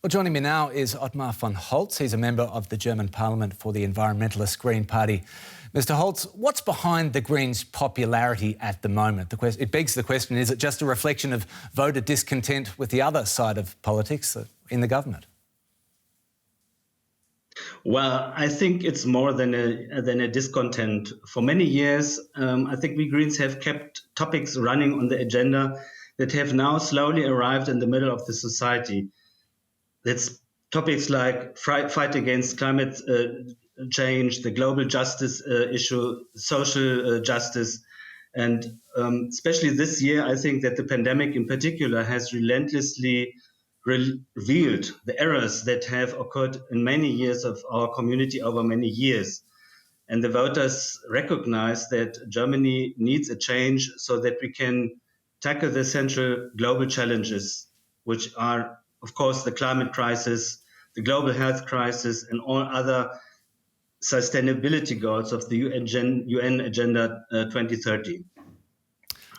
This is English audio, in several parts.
Well, joining me now is Ottmar von Holtz. He's a member of the German Parliament for the environmentalist Green Party. Mr. Holtz, what's behind the Greens' popularity at the moment? It begs the question, is it just a reflection of voter discontent with the other side of politics in the government? Well, I think it's more than a discontent. For many years, I think we Greens have kept topics running on the agenda that have now slowly arrived in the middle of the society. That's topics like fight against climate change, the global justice issue, social justice. And especially this year, I think that the pandemic in particular has relentlessly revealed the errors that have occurred in many years of our community over many years. And the voters recognize that Germany needs a change so that we can tackle the central global challenges, which are, of course, the climate crisis, the global health crisis, and all other sustainability goals of the UN Agenda 2030.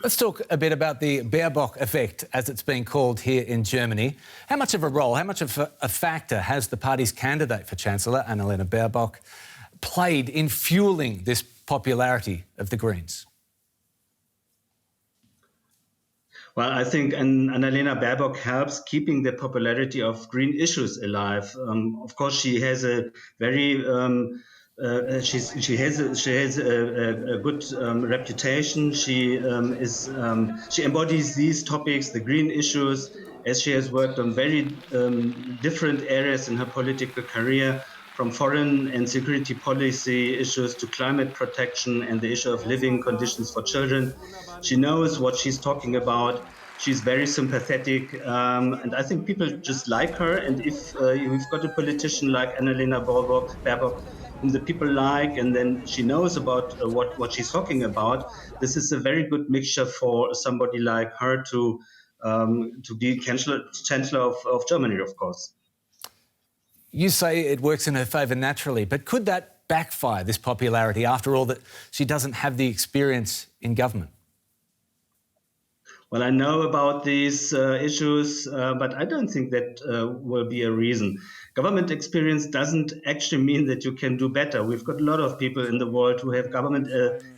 Let's talk a bit about the Baerbock effect, as it's been called here in Germany. How much of a role, how much of a factor has the party's candidate for Chancellor, Annalena Baerbock, played in fueling this popularity of the Greens? Well, I think Annalena Baerbock helps keeping the popularity of green issues alive. Of course, she has a very she has a good reputation. She embodies these topics, the green issues, as she has worked on very different areas in her political career, from foreign and security policy issues to climate protection and the issue of living conditions for children. She knows what she's talking about. She's very sympathetic, and I think people just like her. And if you've got a politician like Annalena Baerbock, whom the people like, and then she knows about what she's talking about, this is a very good mixture for somebody like her to be Chancellor of Germany, of course. You say it works in her favour naturally, but could that backfire, this popularity, after all that she doesn't have the experience in government? Well, I know about these issues, but I don't think that will be a reason. Government experience doesn't actually mean that you can do better. We've got a lot of people in the world who have government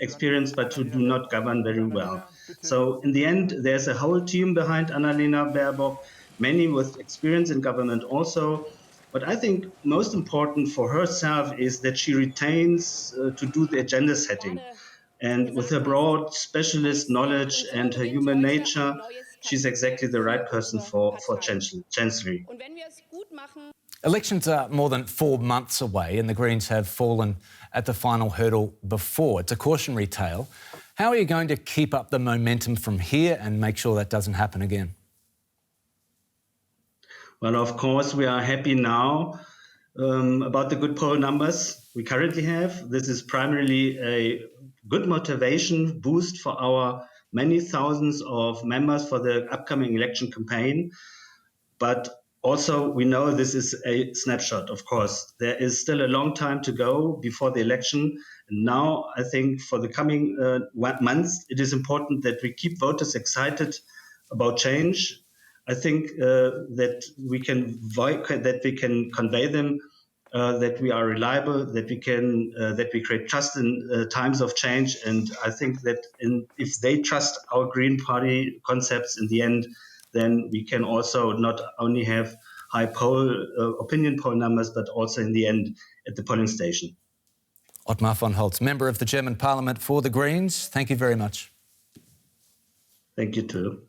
experience, but who do not govern very well. So in the end, there's a whole team behind Annalena Baerbock, many with experience in government also. What I think most important for herself is that she retains to do the agenda setting. And with her broad specialist knowledge and her human nature, she's exactly the right person for chancellery. Elections are more than 4 months away and the Greens have fallen at the final hurdle before. It's a cautionary tale. How are you going to keep up the momentum from here and make sure that doesn't happen again? Well, of course, we are happy now about the good poll numbers we currently have. This is primarily a good motivation boost for our many thousands of members for the upcoming election campaign. But also, we know this is a snapshot, of course. There is still a long time to go before the election. And now, I think for the coming months, it is important that we keep voters excited about change. I think that we can convey them that we are reliable, that we create trust in times of change, and I think that if they trust our Green Party concepts in the end, then we can also not only have high opinion poll numbers, but also in the end at the polling station. Ottmar von Holtz, member of the German Parliament for the Greens. Thank you very much. Thank you too.